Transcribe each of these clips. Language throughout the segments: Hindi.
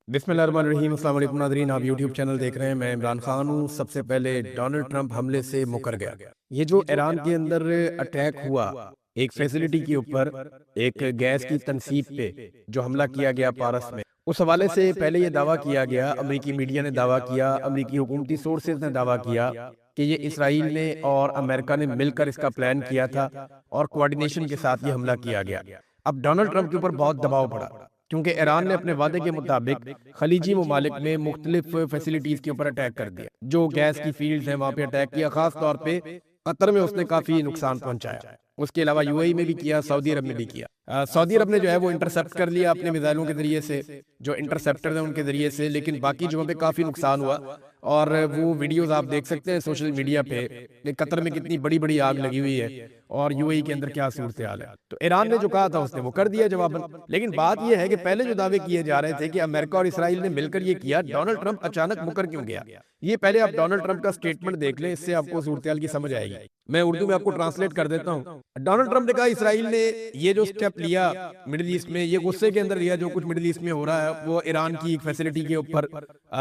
बिस्मिल्लाहिर्रहमानिर्रहीम। अस्सलाम वालेकुम नाज़रीन, आप यूट्यूब चैनल देख रहे हैं। मैं इमरान खान हूँ। सबसे पहले डोनाल्ड ट्रंप हमले से मुकर गया। ये जो ईरान के अंदर अटैक हुआ एक फैसिलिटी के ऊपर, एक गैस की तनसीब पे जो हमला किया गया पारस में, उस हवाले से पहले ये दावा किया गया, अमेरिकी मीडिया ने दावा किया, अमेरिकी हुकूमती सोर्सेज ने दावा किया कि ये इसराइल ने और अमेरिका ने मिलकर इसका प्लान किया था और कोऑर्डिनेशन के साथ ये हमला किया गया। अब डोनाल्ड ट्रंप के ऊपर बहुत दबाव पड़ा क्योंकि ईरान ने अपने वादे के मुताबिक खलीजी ममालिक में मुख्तलिफ फैसिलिटीज के ऊपर अटैक कर दिया। जो गैस की फील्ड्स हैं वहां पे अटैक किया, खास तौर पे कतर में उसने काफी नुकसान पहुंचाया। उसके अलावा यूएई में भी किया, सऊदी अरब में भी किया। सऊदी अरब ने जो है वो इंटरसेप्ट कर लिया अपने मिसाइलों के जरिए से, जो इंटरसेप्टर हैं उनके जरिए से, लेकिन बाकी जगहों पे काफी नुकसान हुआ। और वो वीडियोस आप देख सकते हैं सोशल मीडिया पे कि कतर में कितनी बड़ी बड़ी आग लगी हुई है और यूएई के अंदर क्या सूरत हाल है। तो ईरान ने जो कहा था उसने वो कर दिया जवाबन। लेकिन बात यह है कि पहले जो दावे किए जा रहे थे कि अमेरिका और इसराइल ने मिलकर ये किया, डोनाल्ड ट्रंप अचानक मुकर क्यों गया? ये पहले आप डोनाल्ड ट्रंप का स्टेटमेंट देख लें, इससे आपको सूरत हाल की समझ आएगी। मैं उर्दू में आपको ट्रांसलेट कर देता हूँ। डोनाल्ड ट्रंप ने कहा इसराइल ने ये जो स्टेप लिया मिडिल ईस्ट में, ये गुस्से के अंदर लिया। जो कुछ मिडिल ईस्ट में हो रहा है वो ईरान की एक फैसिलिटी के ऊपर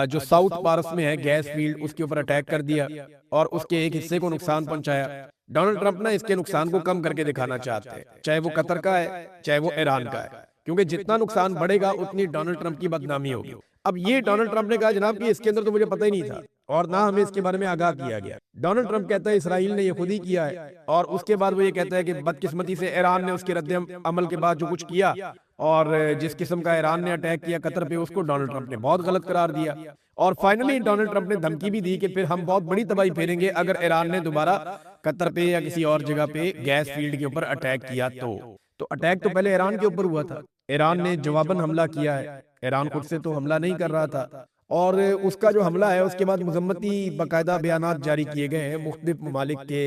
जो साउथ पारस में है गैस फील्ड, उसके ऊपर अटैक कर दिया और उसके एक हिस्से को नुकसान पहुंचाया। डोनाल्ड ट्रंप ना इसके नुकसान को कम करके दिखाना चाहते हैं, चाहे वो कतर का है चाहे वो ईरान का है, क्योंकि जितना नुकसान बढ़ेगा उतनी डोनाल्ड ट्रंप की बदनामी होगी। अब ये डोनाल्ड ट्रंप ने कहा जनाब कि इसके अंदर तो मुझे पता ही नहीं था और ना हमें इसके बारे में आगाह किया गया। डोनाल्ड ट्रंप कहता है इसराइल ने ये खुद ही किया है और उसके बाद वो ये कहता है कि बदकिस्मती से ईरान ने उसके रद्द अमल के बाद जो कुछ किया और जिस किस्म का ईरान ने अटैक किया कतर पे, उसको डोनाल्ड ट्रंप ने बहुत गलत करार दिया। और फाइनली डोनाल्ड ट्रंप ने धमकी भी दी कि फिर हम बहुत बड़ी तबाही फेरेंगे अगर ईरान ने दोबारा कतर पे या किसी और जगह पे गैस फील्ड के ऊपर अटैक किया। तो अटैक तो पहले ईरान के ऊपर हुआ था, ईरान ने जवाबन हमला किया है। ईरान खुद से तो हमला नहीं कर रहा था और उसका जो हमला है उसके बाद मुजम्मती बाकायदा बयानात जारी किए गए हैं। मुख्तलिफ ममालिक के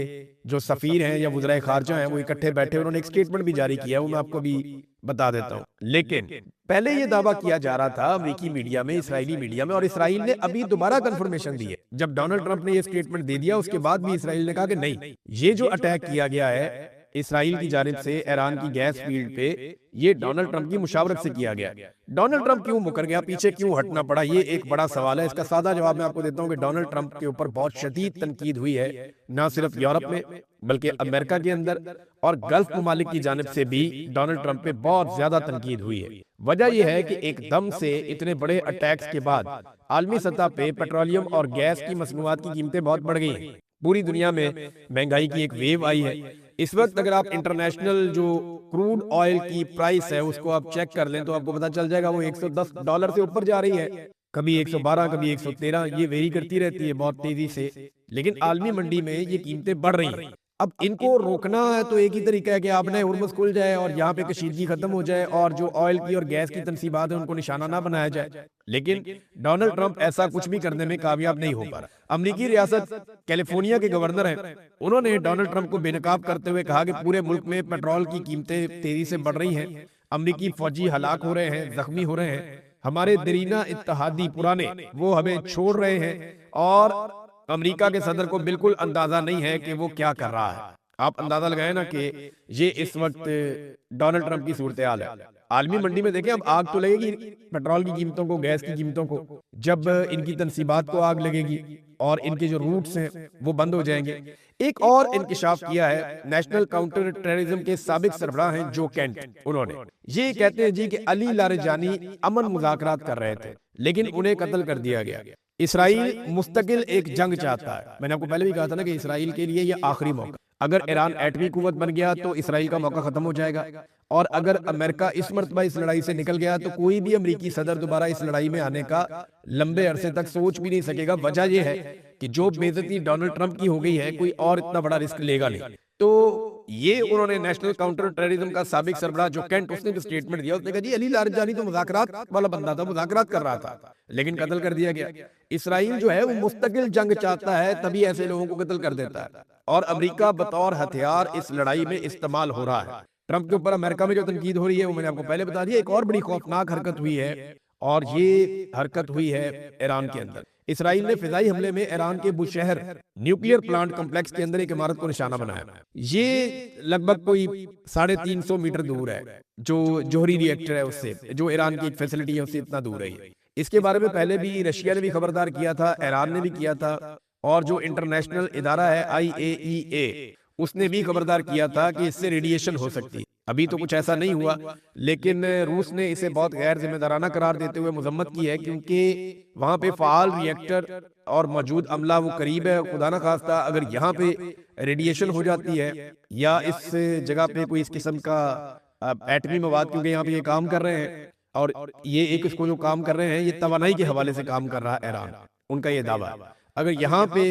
जो सफीर हैं या वज़राए खारजा हैं वो इकट्ठे बैठे, उन्होंने एक स्टेटमेंट भी जारी किया, वो मैं आपको भी बता देता हूँ। लेकिन पहले ये दावा किया जा रहा था अमेरिकी मीडिया में, इसराइली मीडिया में, और इसराइल ने अभी दोबारा कंफर्मेशन दी है। जब डोनाल्ड ट्रंप ने ये स्टेटमेंट दे दिया उसके बाद भी इसराइल ने कहा कि नहीं, ये जो अटैक किया गया है इसराइल की जानिब से ईरान की गैस फील्ड पे, ये डोनाल्ड ट्रंप की मुशावरत से किया गया। डोनाल्ड ट्रंप क्यों मुकर गया, पीछे क्यों हटना पड़ा, ये एक बड़ा सवाल है। इसका सादा जवाब मैं आपको देता हूं कि डोनाल्ड ट्रंप के ऊपर बहुत शदीद तनकीद हुई है, ना सिर्फ यूरोप में बल्कि अमेरिका के अंदर और गल्फ ममालिक की जानिब से भी डोनाल्ड ट्रंप पे बहुत ज्यादा तनकीद हुई है। वजह यह है कि एकदम से इतने बड़े अटैक्स के बाद आलमी सतह पे पेट्रोलियम और गैस की मसनूआत की कीमतें बहुत बढ़ गई हैं। पूरी दुनिया में महंगाई की एक वेव आई है। इस वक्त अगर आप इंटरनेशनल जो क्रूड ऑयल की प्राइस है उसको आप चेक कर लें तो आपको पता चल जाएगा वो $110 से ऊपर जा रही है। कभी 112, कभी 113, ये वेरी करती रहती है बहुत तेजी से। लेकिन आलमी मंडी में ये कीमतें बढ़ रही हैं। अब इनको रोकना है तो एक ही तरीका है कि आप नए हुर्मुज़ खुल जाए और यहाँ पे कशीदगी खत्म हो जाए और जो ऑयल की और गैस की तनसीबात है उनको निशाना ना बनाया जाए। लेकिन डोनाल्ड ट्रंप ऐसा कुछ भी करने में कामयाब नहीं हो पा रहा। अमेरिकी रियासत कैलिफोर्निया के गवर्नर हैं, उन्होंने डोनाल्ड ट्रंप को बेनकाब करते हुए कहा कि पूरे मुल्क में पेट्रोल की कीमतें तेजी से बढ़ रही हैं, अमेरिकी फौजी हलाक हो रहे हैं, जख्मी हो रहे हैं, हमारे दरीना इत्तेहादी पुराने वो हमें छोड़ रहे हैं और अमेरिका के सदर को बिल्कुल अंदाजा नहीं है कि वो क्या कर रहा है। आप अंदाजा लगाए ना कि ये इस वक्त डोनाल्ड ट्रंप की सूरत हाल है। आलमी मंडी में देखें, अब आग तो लगेगी पेट्रोल की कीमतों को, गैस की कीमतों को, जब इनकी तनसीबात को आग लगेगी और इनके जो रूट्स हैं वो बंद हो जाएंगे। एक और इंकिशाफ किया है नेशनल काउंटर टेररिज्म के साबिक सरबराह हैं जो कैंट, उन्होंने ये कहते हैं जी कि अली लारेजानी अमन मुज़ाकरात कर रहे थे लेकिन उन्हें कत्ल कर दिया गया। इसराइल मुस्तकिल एक जंग चाहता है। मैंने आपको पहले भी कहा था ना कि इसराइल के लिए यह आखिरी मौका, अगर ईरान एटमी कुव्वत बन गया तो इसराइल का मौका खत्म हो जाएगा और अगर अमेरिका इस मर्तबा इस लड़ाई से निकल गया तो कोई भी अमेरिकी सदर दोबारा इस लड़ाई में आने का लंबे अरसे तक सोच भी नहीं सकेगा। वजह यह है कि जो बेइज्जती डोनाल्ड ट्रंप की हो गई है कोई और इतना बड़ा रिस्क लेगा नहीं। तो ये उन्होंने नेशनल काउंटर टेररिज्म का साबिक सरबराह जो कैंट, उसने जो स्टेटमेंट दिया उसने कहा जी अली लारजानी तो मुज़ाकरात वाला बंदा था, मुज़ाकरात कर रहा था लेकिन कत्ल कर दिया गया। इसराइल जो है वो मुस्तकिल जंग चाहता है, तभी ऐसे लोगों को कत्ल कर देता है और अमेरिका बतौर हथियार इस लड़ाई में इस्तेमाल हो रहा है। ट्रंप के ऊपर अमेरिका में जो तनकीद हो रही है वो मैंने आपको पहले बता दिया। एक और बड़ी खौफनाक हरकत हुई है और ये हरकत हुई है ईरान के अंदर। इसराइल ने फिजाई हमले में ईरान के बुशहर न्यूक्लियर प्लांट कॉम्प्लेक्स के अंदर एक इमारत को निशाना बनाया। ये लगभग कोई 350 मीटर दूर है, जो जोहरी रिएक्टर है उससे, जो ईरान की एक फैसिलिटी है उससे इतना दूर है। इसके बारे में पहले भी रशिया ने भी खबरदार किया था, ईरान ने भी किया था, और जो इंटरनेशनल इदारा है IAEA उसने भी खबरदार किया था कि इससे रेडिएशन हो सकती है। अभी तो कुछ ऐसा नहीं हुआ, लेकिन रूस ने इसे बहुत गैर जिम्मेदाराना करार देते हुए मजम्मत की है, क्योंकि वहां पे फाल रिएक्टर और मौजूद अमला वो करीब है। खुदा ना खास्ता अगर यहाँ पे रेडिएशन हो जाती है या इस जगह पे कोई इस किस्म का एटमी मवाद, क्योंकि यहाँ पे ये काम कर रहे हैं और ये एक इसको जो काम कर रहे हैं ये तवानाई के हवाले से काम कर रहा है ईरान, उनका ये दावा है। अगर यहाँ पे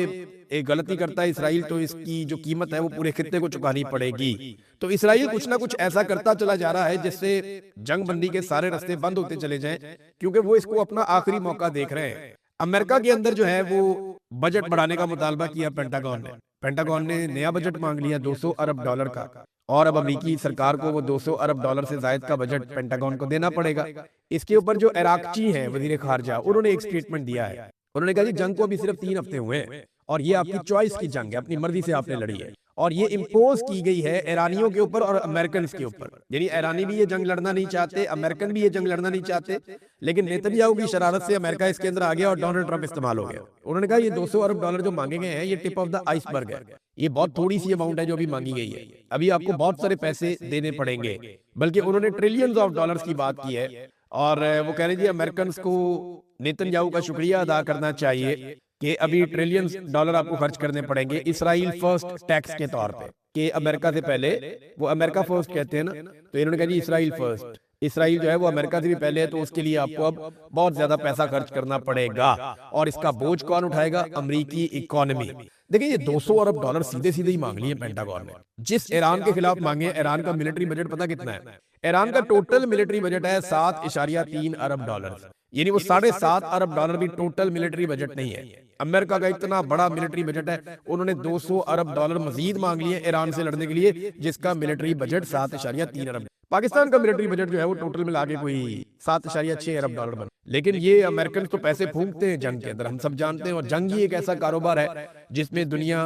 एक गलती करता है इसराइल तो इसकी जो कीमत है वो पूरे खित्ते को चुकानी पड़ेगी। तो इसराइल कुछ ना कुछ ऐसा करता चला जा रहा है जिससे जंग बंदी के सारे रास्ते बंद होते चले जाएं, क्योंकि वो इसको अपना आखिरी मौका देख रहे हैं। अमेरिका के अंदर जो है वो बजट बढ़ाने का मुतालबा किया पेंटागन ने नया बजट मांग लिया $200 अरब का, और अब अमेरिकी सरकार को वो $200 अरब से जायद का बजट पेंटागन को देना पड़ेगा। इसके ऊपर जो इराकची हैं वजीर खारजा, उन्होंने एक स्टेटमेंट दिया है। उन्होंने कहा जी जंग को अभी सिर्फ 3 हफ्ते हुए हैं और ये आपकी चॉइस की जंग है, अपनी मर्जी से आपने लड़ी है, और ये इम्पोज की गई है ईरानियों के ऊपर और अमेरिकन के ऊपर। यानी ईरानी भी ये जंग लड़ना नहीं चाहते, अमेरिकन भी ये जंग लड़ना नहीं चाहते, लेकिन नेतन्याहू की शरारत से अमेरिका इसके अंदर आ गया और डोनाल्ड ट्रंप इस्तेमाल हो गया। उन्होंने कहा ये $200 अरब जो मांगे गए हैं ये टिप ऑफ द आइसबर्ग है, ये बहुत थोड़ी सी अमाउंट है जो अभी मांगी गई है, अभी आपको बहुत सारे पैसे देने पड़ेंगे। बल्कि उन्होंने ट्रिलियंस ऑफ डॉलर्स की बात की है, और वो कह रहे जी अमेरिकन को नेतन्याहू का शुक्रिया अदा करना चाहिए कि अभी ट्रिलियंस डॉलर आपको खर्च करने पड़ेंगे इसराइल फर्स्ट टैक्स के तौर पे, कि अमेरिका से पहले, वो अमेरिका फर्स्ट कहते हैं ना, तो इन्होंने कहा जी इसराइल फर्स्ट, इसराइल जो है वो अमेरिका से भी पहले है, तो उसके लिए आपको अब बहुत ज्यादा पैसा खर्च करना पड़ेगा, और इसका बोझ कौन उठाएगा? अमेरिकी इकोनॉमी। देखिए ये $200 अरब सीधे सीधे ही मांग लिए पेंटागन ने, जिस ईरान के खिलाफ मांगे। ईरान का मिलिट्री बजट पता कितना है? ईरान का टोटल मिलिट्री बजट है $7.3 अरब, यानी वो $7.5 अरब भी टोटल मिलिट्री बजट नहीं है। अमेरिका का इतना बड़ा मिलिट्री बजट है, उन्होंने $200 अरब मजीद मांग लिए ईरान से लड़ने के लिए, जिसका मिलिट्री बजट $7.3 अरब। पाकिस्तान का मिलिट्री बजट जो है वो टोटल मिला के कोई $7.6 अरब बना। लेकिन ये अमेरिकन तो पैसे फूंकते हैं जंग के अंदर, हम सब जानते हैं, और जंग ही एक ऐसा कारोबार है जिसमें दुनिया,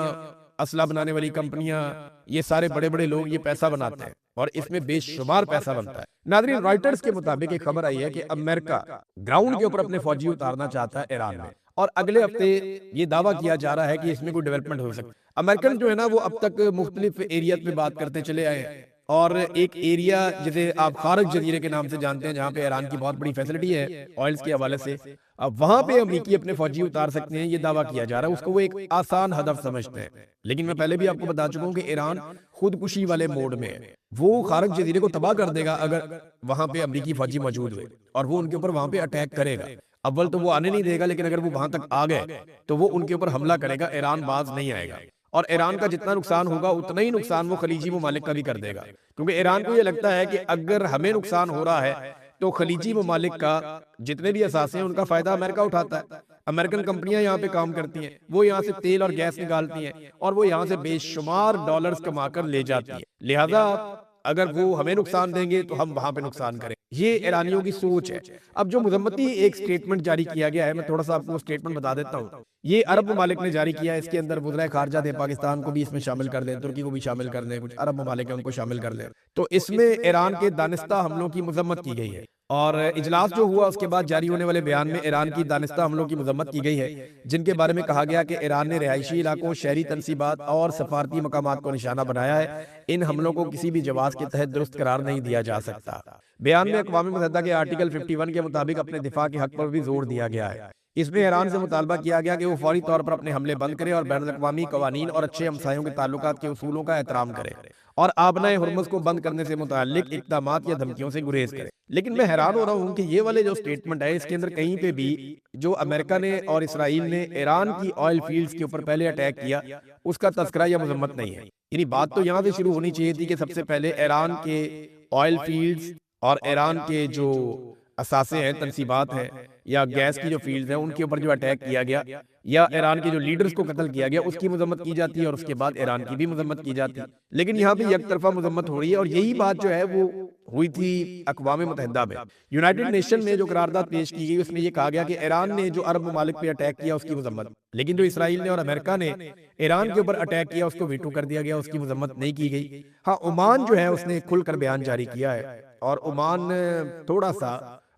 असला बनाने वाली कंपनियां, ये सारे बड़े बड़े लोग ये पैसा बनाते हैं और इसमें बेशुमार पैसा बनता है। नाज़रीन, रॉयटर्स के मुताबिक एक खबर आई है कि अमेरिका ग्राउंड के ऊपर अपने फौजी उतारना चाहता है ईरान में, और अगले हफ्ते ये दावा किया जा रहा है कि इसमें कोई डेवलपमेंट हो सकती है। अमेरिकन जो है ना वो अब तक मुख्तलिफ एरिया पे बात करते चले आए हैं, और एक एरिया जिसे आप खारज जजीरे के नाम से जानते हैं, जहाँ पे ईरान की बहुत बड़ी फैसिलिटी है ऑयल्स के हवाले से, अब वहां पे अमेरिकी अपने फौजी उतार सकते हैं, ये दावा किया जा रहा है। उसको वो एक आसान हदफ समझते हैं, लेकिन मैं पहले भी आपको बता चुका हूं कि ईरान खुदकुशी वाले मोड में है। वो खारज जजीरे को तबाह कर देगा अगर वहां पे अमेरिकी फौजी मौजूद हुए, और वो उनके ऊपर वहां पे अटैक करेगा। अव्वल तो वो आने नहीं देगा, लेकिन अगर वो वहां तक आ गए तो वो उनके ऊपर हमला करेगा, ईरान बाज नहीं आएगा। और ईरान का जितना नुकसान होगा उतना ही नुकसान वो खलीजी ममालिक का भी कर देगा, क्योंकि ईरान को ये लगता है कि अगर हमें नुकसान हो रहा है तो खलीजी ममालिक का जितने भी असासे हैं उनका फायदा अमेरिका उठाता है। अमेरिकन कंपनियां यहाँ पे काम करती हैं, वो यहाँ से तेल और गैस निकालती हैं, और वो यहाँ से बेशुमार डॉलर्स कमाकर ले जाती है। लिहाजा अगर वो हमें नुकसान देंगे तो हम वहां पे नुकसान करें, ये ईरानियों की सोच है। अब जो मुजम्मती एक स्टेटमेंट जारी किया गया है, मैं थोड़ा सा आपको स्टेटमेंट बता देता हूँ। ये अरब ममालिक ने जारी किया है, इसके अंदर वज़ीर खारजा थे, पाकिस्तान को भी इसमें शामिल कर दें, तुर्की को भी शामिल कर दें, कुछ अरब ममालिक है उनको शामिल कर लें। तो इसमें ईरान के दानिस्ता हमलों की मजम्मत की गई है, और इजलास जो हुआ उसके बाद जारी होने वाले बयान में ईरान की दानिस्ता हमलों की मजम्मत की गई है, जिनके बारे में कहा गया कि ईरान ने रिहायशी इलाकों, शहरी तनसीबात और सफारती मकामात को निशाना बनाया है। इन हमलों को किसी भी जवाज के तहत दुरुस्त करार नहीं दिया जा सकता। बयान में अक़वाम मुत्तहिदा के आर्टिकल 51 के मुताबिक अपने दिफा के हक पर भी जोर दिया गया है। इसमें ईरान से मुतालबा किया गया कि वो फौरी तौर पर अपने हमले बंद करे और बैनुल-अक़वामी कवानीन और अच्छे हमसायों के ताल्लुकात के उसूलों का एहतराम करे, और आबनाए हुर्मुज़ को बंद करने से मुताल्लिक इक़दामात या धमकियों से गुरेज करे। लेकिन मैं हैरान हो रहा हूँ कि ये वाले जो स्टेटमेंट है, इसके अंदर कहीं पे भी जो अमेरिका ने और इसराइल ने ईरान की ऑयल फील्ड्स के ऊपर पहले अटैक किया, उसका तज़किरा या मजम्मत नहीं है। यानी बात तो यहाँ से शुरू होनी चाहिए थी कि सबसे पहले ईरान के ऑयल फील्ड्स और ईरान के जो असासे हैं, तनसीबात हैं, या गैस की जो फील्ड है, उनके ऊपर जो अटैक किया गया या ईरान के जो लीडर्स को कत्ल किया गया, उसकी मजम्मत की जाती है, और उसके बाद ईरान की भी मजम्मत की जाती है। लेकिन यहाँ पे एक तरफा मजम्मत हो रही है, और यही बात जो है वो हुई थी अक़वाम मुत्तहिदा में। यूनाइटेड नेशन में जो करारदाद पेश की गई उसमें ये कहा गया कि ईरान ने जो अरब ममालिक पे अटैक किया उसकी मजम्मत, लेकिन जो इसराइल ने और अमेरिका ने ईरान के ऊपर अटैक किया उसको वीटो कर दिया गया, उसकी मजम्मत नहीं की गई। हाँ, ओमान जो है उसने खुलकर बयान जारी किया है, और ओमान थोड़ा सा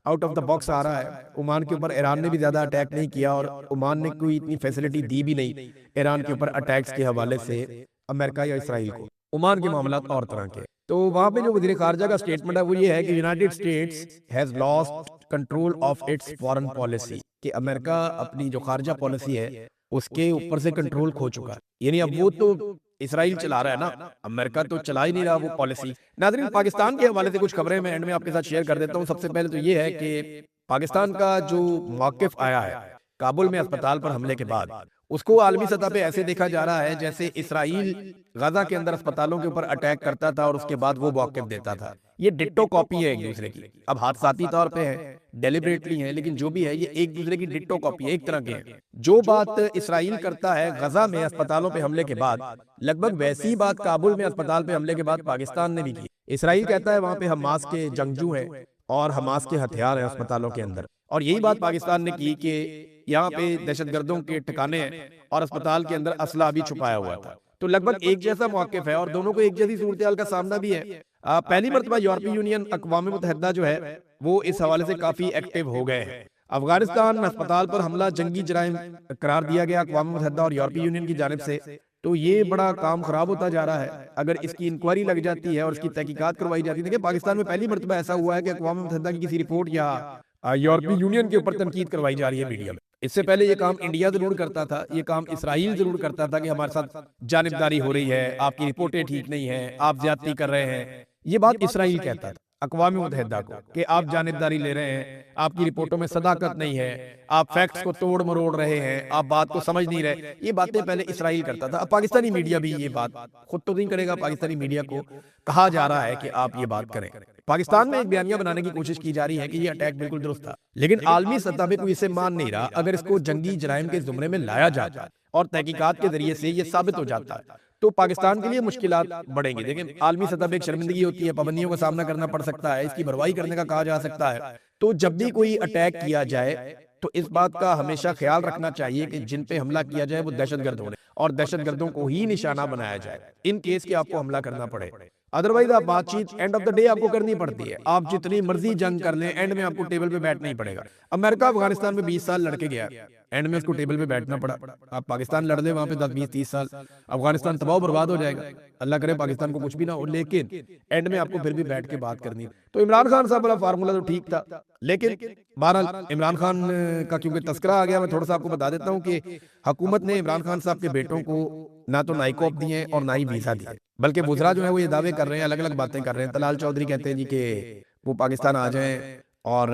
आउट ऑफ द बॉक्स आ रहा है। ओमान के ऊपर ईरान ने भी ज्यादा अटैक नहीं किया और ओमान ने कोई इतनी फैसिलिटी दी भी नहीं ईरान के ऊपर अटैक्स के हवाले से अमेरिका या इसराइल को। ओमान के मामला और तरह के। तो वहां पे जो वजीर खारजा का स्टेटमेंट है वो ये है कि United states has lost control of its foreign policy, कि अमेरिका अपनी जो खारजा पॉलिसी है उसके ऊपर से कंट्रोल खो चुका है। यानी अब वो तो इसराइल चला रहा है ना, अमेरिका तो चला ही नहीं रहा वो पॉलिसी। नाज़रीन, पाकिस्तान के हवाले से कुछ खबरें मैं एंड में आपके साथ शेयर कर देता हूँ। सबसे पहले तो ये है कि पाकिस्तान का जो मौकिफ आया है काबुल में अस्पताल पर हमले के बाद, उसको आलमी सतह पे ऐसे देखा जा रहा है जैसे इसराइल गाजा के अंदर अस्पतालों के ऊपर अटैक करता था और उसके बाद वो मौकिफ देता था। ये डिट्टो कॉपी है एक दूसरे की। अब हादसाती तौर पे है, डेलिबरेटली है, लेकिन जो भी है ये एक दूसरे की डिट्टो कॉपी है, एक तरह के हैं। जो बात इसराइल करता है गजा में अस्पतालों पे हमले के बाद, लगभग वैसी बात काबुल में अस्पताल पे हमले के बाद पाकिस्तान ने भी की। इसराइल कहता है वहां पे हमास के जंगजू हैं और हमास के हथियार हैं अस्पतालों के अंदर, और यही बात पाकिस्तान ने की कि यहाँ पे दहशतगर्दों के ठिकाने हैं और अस्पताल के अंदर असला भी छुपाया हुआ था। तो लगभग एक जैसा मौकिफ है और दोनों को एक जैसी सूरत का सामना भी है। पहली मरतबा यूरोपीय यूनियन अक़वाम मुत्तहिदा जो है वो इस हवाले से काफी एक्टिव हो गए हैं। अफगानिस्तान अस्पताल पर हमला जंगी जराइम करार दिया गया अक़वाम मुत्तहिदा और यूरोपीय यूनियन की जानिब से। तो ये बड़ा काम खराब होता जा रहा है। अगर इसकी इंक्वायरी लग जाती है और इसकी तहकीकात करवाई जाती है। देखिए, पाकिस्तान में पहली मरतबा ऐसा हुआ है कि अक़वाम मुत्तहिदा की किसी रिपोर्ट या यूरोपीय यूनियन के ऊपर तनकीद करवाई जा रही है मीडिया में। इससे पहले ये काम इंडिया जरूर करता था, ये काम इसराइल जरूर करता था कि हमारे साथ जानिबदारी हो रही है, आपकी रिपोर्टें ठीक नहीं है, आप ज्यादती कर रहे हैं। ये बात इसराइल कहता था अक़वाम मुत्तहिदा को कि आप जानिबदारी ले रहे हैं, आपकी रिपोर्टों में सदाकत नहीं है, आप फैक्ट्स को तोड़ मरोड़ रहे हैं, आप बात को समझ नहीं रहे। ये बातें पहले इसराइल करता था। अब पाकिस्तानी मीडिया भी ये बात खुद तो नहीं करेगा, पाकिस्तानी मीडिया को कहा जा रहा है कि आप ये बात करें। पाकिस्तान में एक बयानिया बनाने की कोशिश की जा रही है कि ये अटैक बिल्कुल दुरुस्त था, लेकिन आलमी सतह पे कोई इसे मान नहीं रहा। अगर इसको जंगी जराइम के जुमरे में लाया जाता और तहकीकात के जरिए से ये साबित हो जाता है तो पाकिस्तान के लिए मुश्किलात बढ़ेंगी। देखिए, आलमी सतह पे एक शर्मिंदगी होती है, पाबंदियों का सामना करना पड़ सकता है, इसकी भरवाई करने का कहा जा सकता है। तो जब भी कोई अटैक किया जाए तो इस बात का हमेशा ख्याल रखना चाहिए कि जिन पे हमला किया जाए वो दहशतगर्द होने और दहशतगर्दों को ही निशाना बनाया जाए इन केस के आपको हमला करना पड़े। अदरवाइज आप बातचीत एंड ऑफ द डे आपको करनी पड़ती है। आप जितनी मर्जी जंग कर लें, एंड में आपको टेबल पे बैठना ही पड़ेगा। अमेरिका अफगानिस्तान में 20 साल लड़के गया, एंड में उसको टेबल पे बैठना पड़ा। आप पाकिस्तान लड़ ले वहां पे 10, 20, 30 साल, अफगानिस्तान तबाह बर्बाद हो जाएगा। अल्लाह करे पाकिस्तान को कुछ भी ना हो, लेकिन एंड में आपको फिर भी बैठ के बात करनी है। तो इमरान खान साहब वाला फार्मूला तो ठीक था, लेकिन बहरहाल इमरान खान का क्योंकि तस्करा आ गया, मैं थोड़ा सा आपको बता देता हूँ कि हुकूमत ने इमरान खान साहब के बेटों को ना तो नाइकॉप दिए और ना ही वीजा दिए, बल्कि वुज़रा जो है वो ये दावे कर रहे हैं, अलग अलग बातें कर रहे हैं। तलाल चौधरी कहते हैं जी कि वो पाकिस्तान आ जाएं और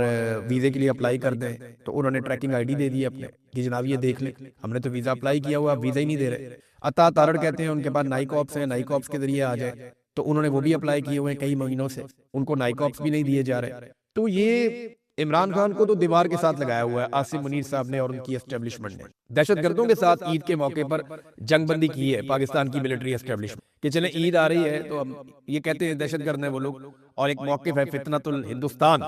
वीज़े के लिए अप्लाई कर दें, तो उन्होंने ट्रैकिंग आईडी दे दी अपने कि जनाब ये देख लें, हमने तो वीज़ा अप्लाई किया हुआ, वीज़ा ही नहीं दे रहे। अता तारड़ कहते हैं उनके पास नाइकॉप्स हैं, नाइकॉप्स के जरिए आ जाए, तो उन्होंने वो भी अप्लाई किए हुए हैं कई महीनों से, उनको नाइकॉप्स भी नहीं दिए जा रहे। तो ये इमरान खान को तो दीवार के साथ लगाया हुआ है आसिम मुनीर साहब ने और उनकी एस्टेब्लिशमेंट ने। दहशतगर्दों के साथ ईद के मौके पर जंगबंदी की है पाकिस्तान की मिलिट्री एस्टेब्लिशमेंट कि चले ईद आ रही है तो अब ये कहते हैं दहशतगर्द हैं वो लोग, और एक मौकिफ है फितनतुल हिंदुस्तान।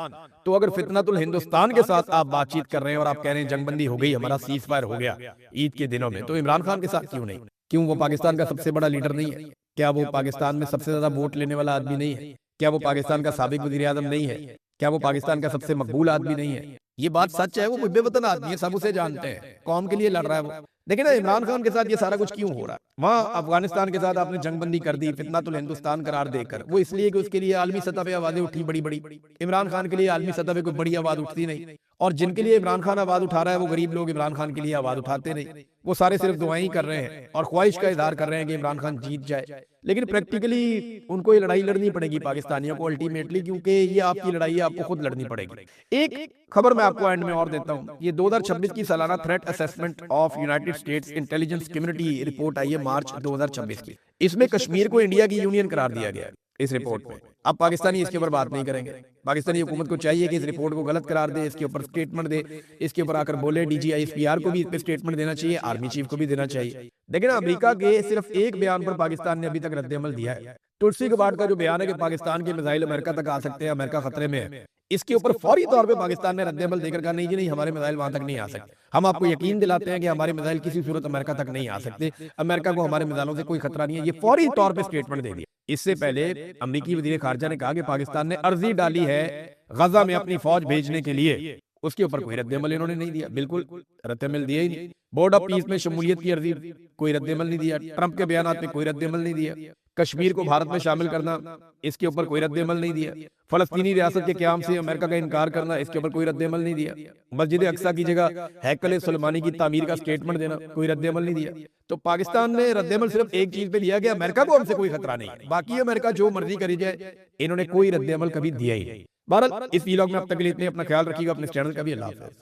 तो अगर फितनतुल हिंदुस्तान के साथ आप बातचीत कर रहे हैं और आप कह रहे हैं जंगबंदी हो गई, हमारा सीज फायर हो गया ईद के दिनों में, तो इमरान खान के साथ क्यों नहीं? क्यों वो पाकिस्तान का सबसे बड़ा लीडर नहीं है? क्या वो पाकिस्तान में सबसे ज्यादा वोट लेने वाला आदमी नहीं है? क्या वो पाकिस्तान का साबिक वज़ीर आज़म नहीं है? क्या वो पाकिस्तान का सबसे मकबूल आदमी नहीं है? ये बात सच है, वो मुझे वतन आदमी है, सब उसे जानते हैं, कौम के लिए लड़ रहा है वो। देखिए ना, इमरान खान के साथ ये सारा कुछ क्यों हो रहा है? वहाँ अफगानिस्तान के साथ आपने जंगबंदी कर दी फितनतुल हिंदुस्तान करार देकर, वो इसलिए कि उसके लिए आलमी सतह पे आवाजें उठी बड़ी बड़ी। इमरान खान के लिए आलमी सतह पे कोई बड़ी आवाज उठती नहीं, और जिनके लिए इमरान खान आवाज उठा रहा है वो गरीब लोग इमरान खान के लिए आवाज उठाते नहीं। वो सारे सिर्फ दुआएं ही कर रहे हैं और ख्वाहिश का इजहार कर रहे हैं कि इमरान खान जीत जाए, लेकिन प्रैक्टिकली उनको ये लड़ाई लड़नी पड़ेगी पाकिस्तानियों को अल्टीमेटली, क्योंकि ये आपकी लड़ाई है, आपको खुद लड़नी पड़ेगी। एक खबर मैं आपको एंड में और देता हूं, ये 2026 की सालाना threat assessment of United States intelligence community report आई है मार्च 2026 की। इसमें कश्मीर को इंडिया की यूनियन करार दिया गया है इस रिपोर्ट में। अब पाकिस्तानी इसके ऊपर बात नहीं करेंगे, पाकिस्तानी हुकूमत को चाहिए कि इस रिपोर्ट को गलत करार दे, इसके ऊपर स्टेटमेंट दे, इसके ऊपर आकर बोले। DGISPR को भी इस पे स्टेटमेंट देना चाहिए, आर्मी चीफ को भी देना चाहिए। लेकिन अमेरिका के सिर्फ एक बयान पर पाकिस्तान ने अभी तक रद्द-ए-अमल दिया है। तुलसी गबार्ड का जो बयान है कि पाकिस्तान के मिसाइल अमेरिका तक आ सकते हैं, अमेरिका खतरे में है, इसके ऊपर फौरी तौर पे पाकिस्तान ने रद्द-ए-अमल देकर कहा नहीं जी नहीं, हमारे मिसाइल वहां तक नहीं आ सकते। हम आपको यकीन दिलाते हैं कि हमारे मिसाइल किसी सूरत अमेरिका तक नहीं आ सकते, अमेरिका को हमारे मिसाइलों से कोई खतरा नहीं है। ये फौरी तौर पे स्टेटमेंट दे दिया। इससे पहले अमरीकी वजीर खारजा ने कहा कि पाकिस्तान ने अर्जी डाली है गजा में अपनी फौज भेजने के लिए, उसके ऊपर कोई रद्दमल इन्होंने नहीं दिया, बिल्कुल रद्दमल दिया ही नहीं। बोर्ड ऑफ पीस में शमूलियत की अर्जी, कोई रद्दमल नहीं दिया। ट्रंप के बयानात में कोई रद्दमल नहीं दिया। कश्मीर को भारत में शामिल करना, इसके ऊपर कोई रद्दमल नहीं दिया। फलस्तीनी रियासत के क़याम से अमेरिका का इनकार करना, इसके ऊपर कोई रद्दमल नहीं दिया। मस्जिद अक्सा की जगह हैकल सुलेमानी की तामीर का स्टेटमेंट देना, कोई रद्दमल नहीं दिया। तो पाकिस्तान ने रद्दमल सिर्फ एक चीज पे दिया कि अमेरिका को हमसे कोई खतरा नहीं है, बाकी अमेरिका जो मर्जी करी जाए, इन्होंने कोई रद्दमल कभी दिया ही नहीं। बहरहाल इस व्लॉग में अब तक के लिए इतने, अपना ख्याल रखिएगा, अपने चैनल का भी। अल्लाह हाफ़िज़।